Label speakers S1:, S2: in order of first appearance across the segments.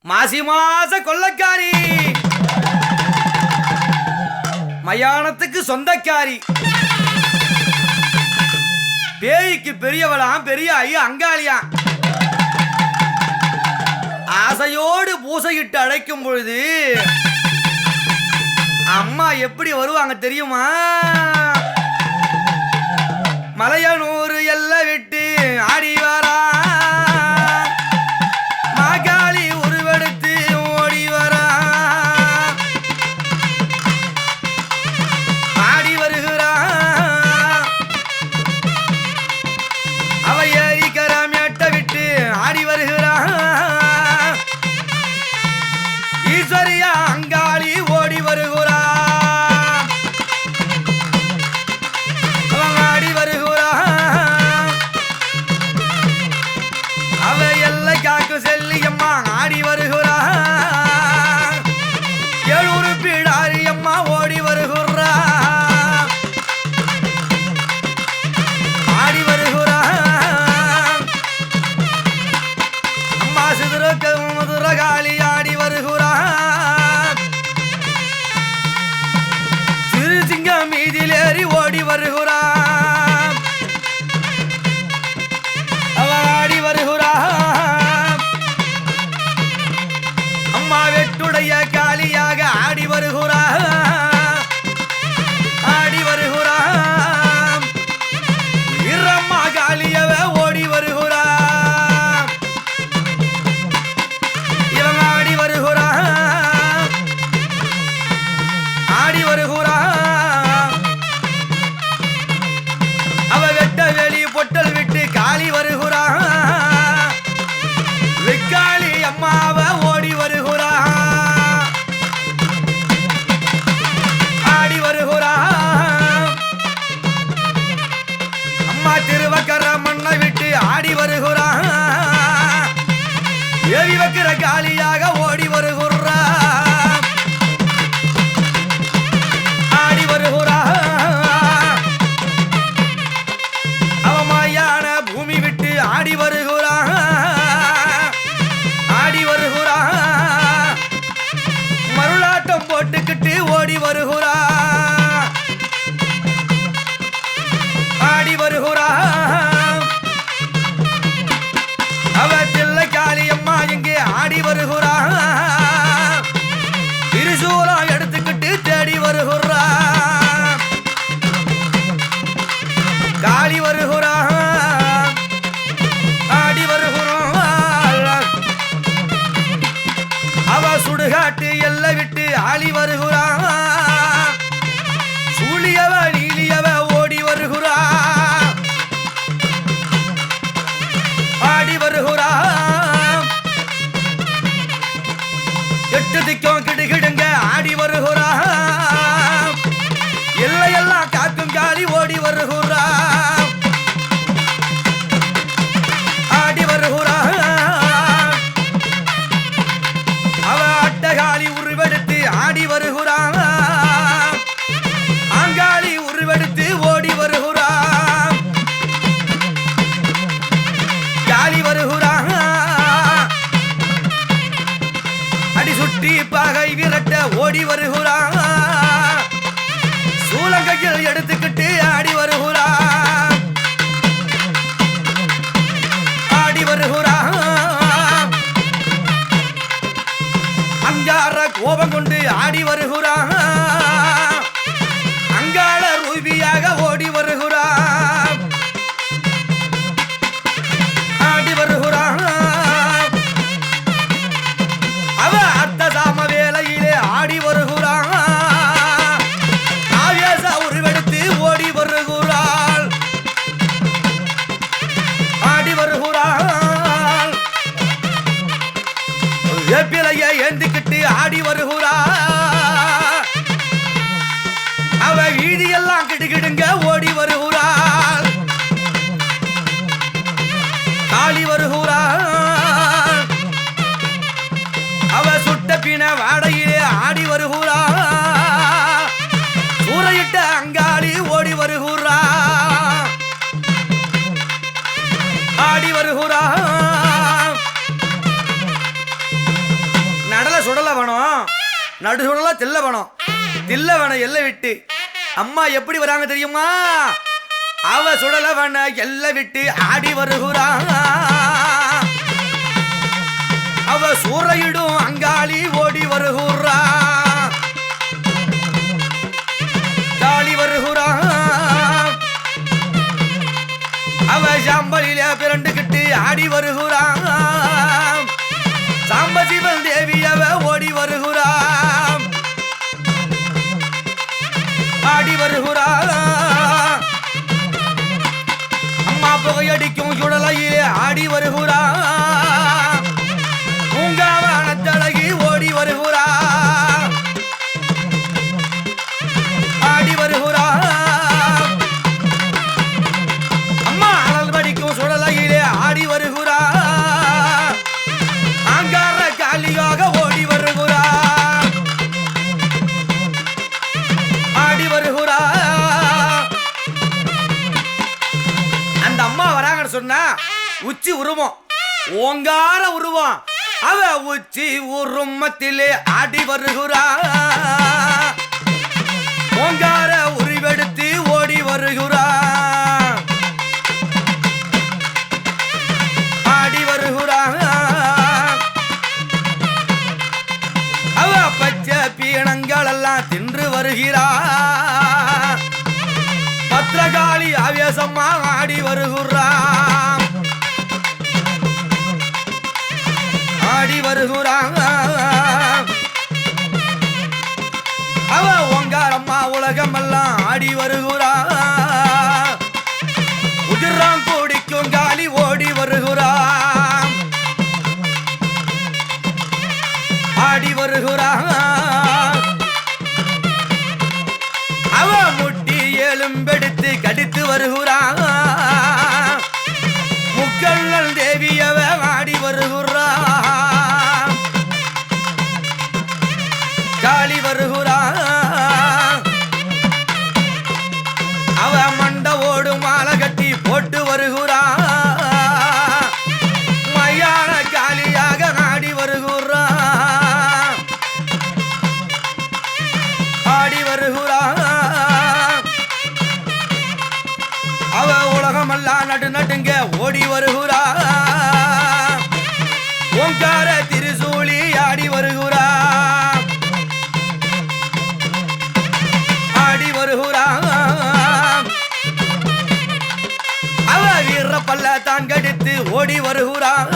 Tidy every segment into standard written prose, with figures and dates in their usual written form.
S1: மாசி மாச கொள்ளக்காரி மயானத்துக்கு சொந்தக்காரி பேய்க்கு பெரியவளாம் பெரிய ஐயா அங்காளியா ஆசையோடு பூசையிட்டு அழைக்கும் பொழுது அம்மா எப்படி வருவாங்க தெரியுமா? மலையனூர் எல்லாம் விட்டு ஆடி வரா மாகாளி உருவெடுத்து ஓடி வரா ஆடி வருகிறா அவ ஏரிக்கரா மேட்ட விட்டு ஆடி வருகிறா ஈஸ்வரியா அங்காளி ஓடி வருகிறா செல்லியம்மா ஆடி வருகிறா ஏழூரு பீடாரி அம்மா ஓடி வருகிறா ஆடி வருகிறா அம்மா மதுரகாளி ஆடி வருகிறா சிறுசிங்கம் மீதிலேறி ஓடி வருகிறா அவ ஆடி வருகிறா வெட்டுடைய காளியாக ஆடி வருகிறா ஆடி வருகிறா இரம்மா காளியவ ஓடி வருகிறா இவங்க ஆடி வருகிறா ஆடி வருகிறா அவ வெட்ட வெளி பொட்டல் விட்டு காளி வருகிறா வெக்காளி அம்மாவ ஓடி வருகிறா ஆடி வருகிறா அம்மா திருவக்கர மண்ணை விட்டு ஆடி வருகிறா ஏறி வைக்கிற காளியாக ஓடி வருகிறா ஆடி வருகிறா அவமாயான பூமி விட்டு ஆடி வருகிறா மருளாட்டம் போட்டுக்கிட்டு ஓடி வருகிறா ஆடி வருகிறா அவ தில்லை காளியம்மா இங்கே ஆடி வருகிறா திருசூலா எடுத்துக்கிட்டு தேடி வருகிறா காளி வருகிறா ஆடி வருகிறா அவ சுடுகாட்டு எல்லை விட்டு ஆளி வருகிறா சூழியவ நீலியவ ஓடி வருகிறா ஆடி வருகிறா எட்டு திக்கம் கிடுகிடுங்க ஆடி வருகிறா எல்லையெல்லாம் காக்கும் காளி ஓடி வருகிறா ஆடி வருகிறா அவ அட்டகாளி உருவெடுத்து ஆடி வருகிறா ஆங்காளி உருவெடுத்து ஓடி வருகிறா காளி வருகிறா அடி சுட்டி பகை விரட்ட ஓடி வருகிறா சூலங்கையில் எடுத்துக்கிட்டு ஆடி வருகிறா ஆடி வருகிறா அங்கார கோபம் கொண்டு ஆடி வருகிறா அங்காள ரூபியாக ஓடி வருகிறா ஆடி வருகிறா அவ அர்த்த சாம வேலையிலே ஆடி வருகிறா ஆவேச உருவெடுத்து ஓடி வருகிறாள் ஆடி வருகிறாள் வேப்பிலைய ஏந்திக்கிட்டு ஆடி வருகிறா அவ வீதியெல்லாம் கிடுகிடுங்க ஓடி வருகிறாள் காளி வருகிறா அவ சுட்ட பின வாடையிலே ஆடி வருகிறா சூறையிட்ட அங்காளி ஓடி வருகிறா ஆடி வருகிறா சுடல வேணும், நடு சுடல தில்ல வேணும், தில்ல வேணும் எல்லை விட்டு. அம்மா எப்படி வராங்க தெரியுமா? அவ சுடல வேண எல்லை விட்டு ஆடி வருகிறான். அவ சூறையிடும் அங்காளி ஓடி வருகிறா, காளி வருகிறா. அவ சாம்பலில பிறண்டுகிட்டு ஆடி வருகிறான். சாம்பசிவன் தேவி அவ ஓடி வருகிறான், ஆடி வருகிறான். அம்மா புகையடிக்கும் சுடலையிலே ஆடி வருகிறான். பூங்காவனத்தழகி ஓடி வருகிறான், ஆடி வருகிறான். அம்மா அனல் படிக்கும் சுடலையிலே ஆடி வருகிறான். ஆங்கார காலியாக ஓடி வருகிறான், ஆடி வருகிறான். அந்த அம்மா வராங்கன்னு சொன்னா உச்சி உருவம், ஓங்கார உருவம். அவ உச்சி உருவத்திலே ஆடி வருகிறான். ஓங்கார உருவெடுத்து ஓடி வருகிறான், ஆடி வருகிறான். அவ பச்சை பீனங்கள் எல்லாம் தின்று வருகிறான். பத்திரகாளி ஆவேசமா ஆடி வருகிறான், ஆடி வருகிறான். அவ ஓங்காரம்மா உலகமெல்லாம் ஆடி வருகிறான். உதிரான் கூடிக்கும் காளி ஓடி வருகிறான், ஆடி வருகிறான். அவ முட்டி எலும்பெடுத்து கடித்து வருகிறான். முக்கண்ணல் தேவி அவ ஆடி வருகிறான், காளி வருகிறான். அவ மண்டவோடு மாலை கட்டி போட்டு வருகிறான். மையான காளியாக ஆடி வருகிறான், ஆடி வருகிறான். அவ உலகமெல்லாம் நடு நடுங்க ஓடி வருகிறான். ஓங்கார திருசூலி ஆடி வருகிறான், ஆடி வருகிறான். அவ வீர பல்ல தான் கடித்து ஓடி வருகிறான்.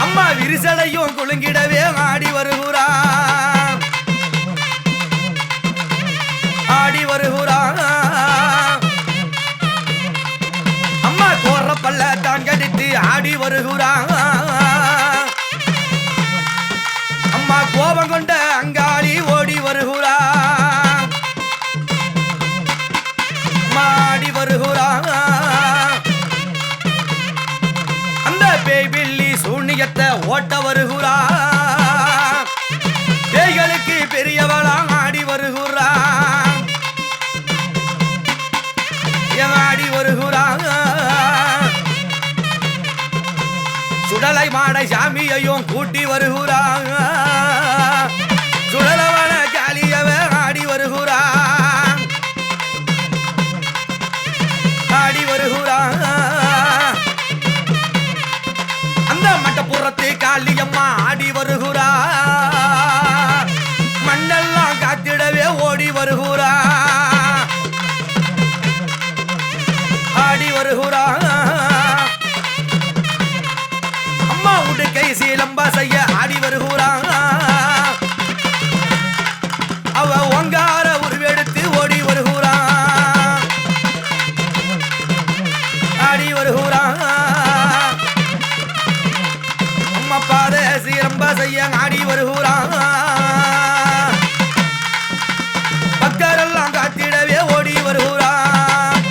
S1: அம்மா விரிசடையும் குலுங்கிடவே ஆடி வருகிறான், ஆடி வருகிறான். அம்மா கோர பல்ல தான் கடித்து ஆடி வருகிறான். அம்மா கோபம் கொண்ட அங்காளி ஓடி வருகிறான், ஆடி வருகிறான். அந்த பேய் பில்லி சூனியத்தை ஓட்ட வருகிறான். பேய்களுக்கு பெரியவளாம் ஆடி வருகிறான், ஆடி வருகிறான். சுடலை மாடை சாமியையும் கூட்டி வருகிறான். சுடலவன காளியவ ஆடி வருகிறான், ஆடி வருகிறான். அந்த மட்டப்புறத்து காளியம்மா ஆடி வருகிறான். மண்ணெல்லாம் காத்திடவே ஓடி வருகிறான், ஆடி வருகிறான். அம்மா உடுக்கை சீலம்பா செய்ய ஆடி வருகிறான். அவ ஓங்கார உருவெடுத்து ஓடி வருகிறான், ஆடி வருகிறான். அம்மா பாத சீலம்பா செய்ய ஆடி வருகிறான். பக்கரெல்லாம் காத்திடவே ஓடி வருகிறான்,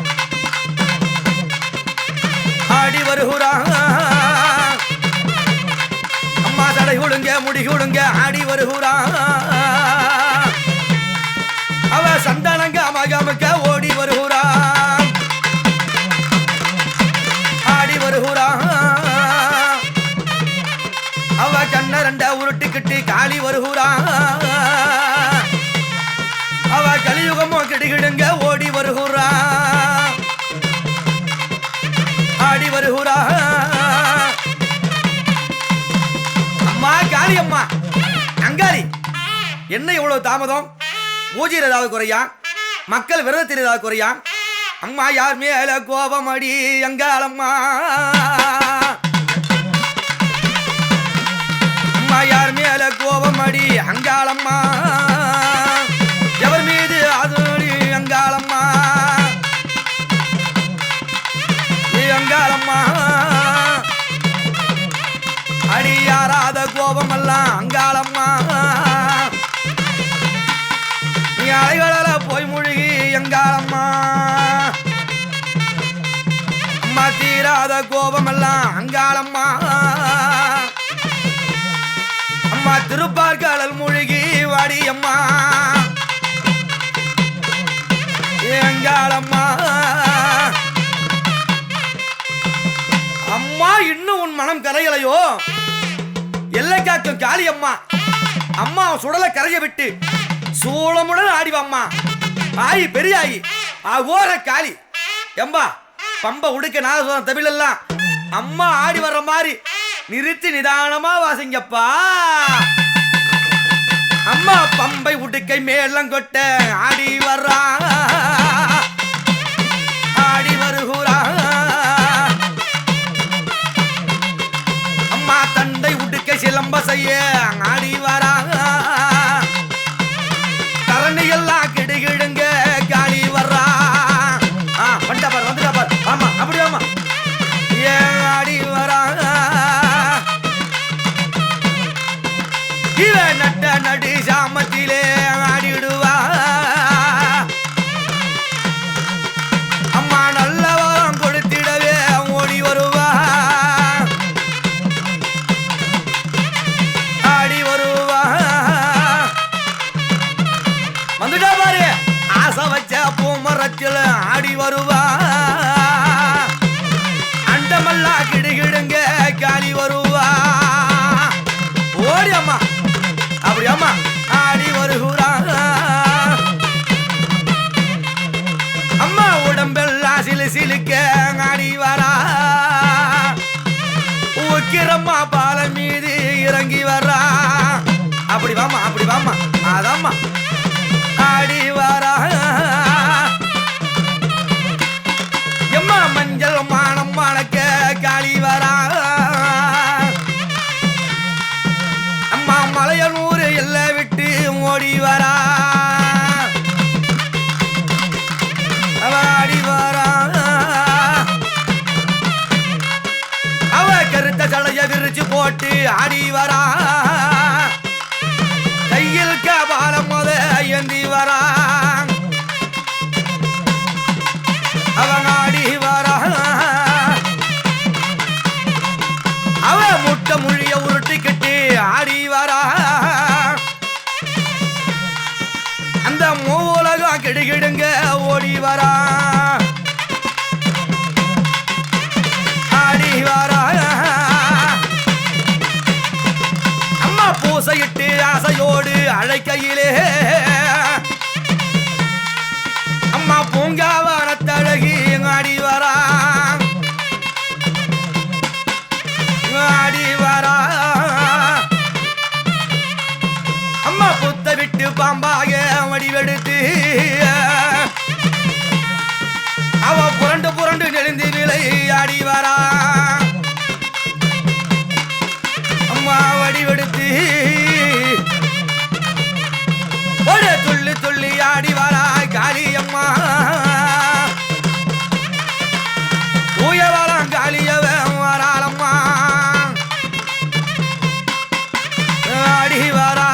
S1: ஆடி வருகிறான். அம்மா தடை கொடுங்க முடி கொடுங்க ஆடி வருகிறான். அவ சந்தானங்க அமகமக்க ஓடி வருகிறான், ஆடி வருகிறான். அவ கண்ண ரெண்ட உருட்டுக்கிட்டு காளி வருகுறா அவ கலியுகமோ கிடுகிடுங்க ஓடி வருகுறா ஆடி வருகுறா அம்மா காளி அம்மா அங்காளி என்ன இவ்வளவு தாமதம் பூஜையில் ஏதாவது குறையா மக்கள் விரதத்தில் ஏதாவது குறையா அம்மா யார் மேல கோபம் அடி அங்காளம்மா அம்மா யார் மேல கோபம் அடி அங்காளம்மா எவர் மீது அது அங்காளம்மா அங்காளம்மா அடி யாராத கோபம் எல்லாம் அங்காளம்மா நீ அலைகள போய் முழுகி அங்காளம்மா அம்மா தீராத கோபம் எல்லாம் அங்காளம்மா அம்மா திருப்பார்காலல் முழுகி வாடி அம்மா அங்காளம்மா அம்மா இன்னும் உன் மனம் கரையலையோ எல்லை காக்கும் காளி அம்மா அம்மா சுடலை கரைய விட்டு சூளமுடன் ஆடிவாம்மா ஆயி பெரியாயி ஓர காளி எம்பா பம்ப உடுக்க நாதசுரம் தமிழெல்லாம் அம்மா ஆடி வர்ற மாதிரி நிறுத்தி நிதானமா வாசிங்கப்பா அம்மா பம்பை உடுக்கை மேலம் கொட்ட ஆடி வர்றா ஆடி வருகுறா அம்மா தண்டை உடுக்கை சிலம்ப செய்ய ஆடி வரா தரணி எல்லாம் கிடுகிடுங்க காளி வர்றா வந்துட்டாப்பார் வந்துட்டாப்பார் ஆமா அப்படி ஆமா ஆடி வரா இவ நட்ட நடு சாமத்திலே ஆடிடுவா அம்மா நல்ல வரம் கொடுத்திடவே ஓடி வருவா ஆடி வருவா வந்துட்டா பாரு ஆசை வச்ச பூமரத்தில் ஆடி வருவா அண்டமல்லா கிடுகிடுங்க காளி வருவா ஓடி அம்மா அப்படி அம்மா ஆடி வருகுறா அம்மா உடம்பெல்லாம் சிலு சிலுக்க ஆடி வரா உக்கிரம்மா பால மீது இறங்கி வரா அப்படி வாமா அதம்மா ஆடி வரா எம்மா மஞ்சள் மானம் மணக்க காளி வரா அம்மா மலையனூர் எல்லாம் விட்டு ஓடி வரா ஆடி வரா அவ கருத்த சடைய விரிச்சு போட்டு ஆடி வரா கையில் கபாலம் முத ஏந்தி வரா அவன் ஆடி வரா அவ முட்டை முழிய உருட்டிக்கிட்டு ஆடி வரா அந்த மூலகம் கிடுகிடுங்க ஓடி வரா ஆடி வரா அம்மா பூசையிட்டு ஆசையோடு அழைக்கையிலே அம்மா பூங்காவனத்தழகி ஆடி வரா ஆடி வரா அம்மா புத்த விட்டு பாம்பாக வடிவெடுத்து அவ புரண்டு புரண்டு நெளிந்து விலை ஆடி வரா அம்மா வடிவெடுத்து ஒரு துள்ளி துள்ளி ஆடி வரா காளி அம்மா தூய வரம் காளியவ வராளம்மா ஆடி வரா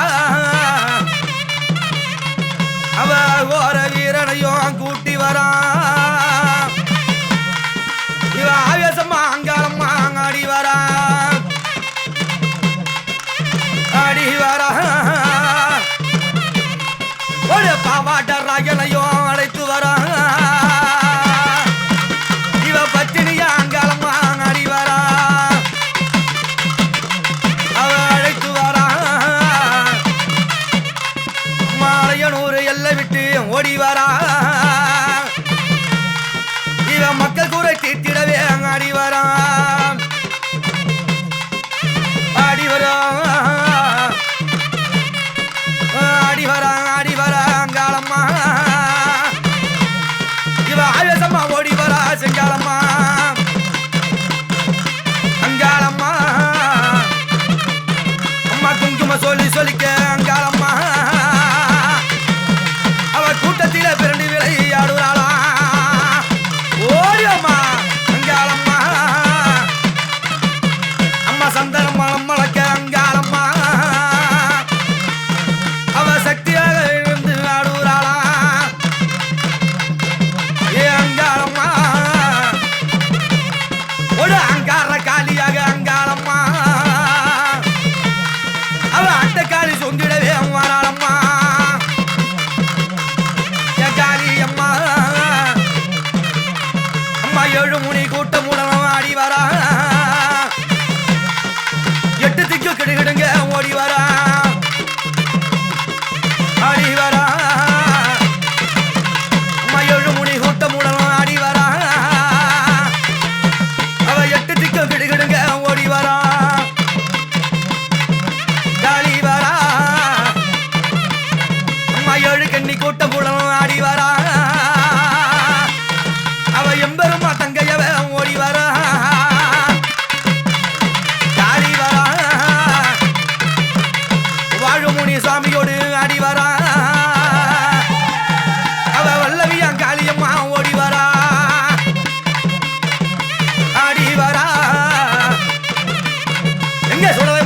S1: அவ ஓர வீரனையும் கூட்டி வரா இவ ஆவேசம்மா அங்காளம்மா ஆடி வரா ஆடி வரா ஒரு பாவாட்ட ராகனையும் அழைத்து வரா இவ பத்தினியா அங்காளம்மா ஆடி வரா அவ அங்காளம்மா நம்மளக்க அங்காளம்மா அவ சக்தியாக இருந்து ஆடுறாளா ஏ அங்காளம்மா ஒரு அங்கார காலியாக அங்காளம்மா அவ அட்டக்காளி சொந்திடவே வராளம்மா காளி அம்மா அம்மா 7 முனி கூட்டமுடன் ஆடி வரா 8 திக்கு கிடுகிடுங்க ஓடி வரா ஆடி வரா அம்மா 7 முனி கூட்டமுடன் ஆடி வரா அவ 8 திக்கு கிடுகிடுங்க ஓடி வரா காளி வரா அம்மா 7 கண்ணி கூட்டமுடன் ஆடி வரா அவ எம்பெருமா தங்கையவ ஓடி வரா காளி வரா வாழுமுனி சாமியோடு ஆடி வரா அவ வல்லவியா காளியம்மா ஓடி வரா ஆடி வரா எங்க சொல்ல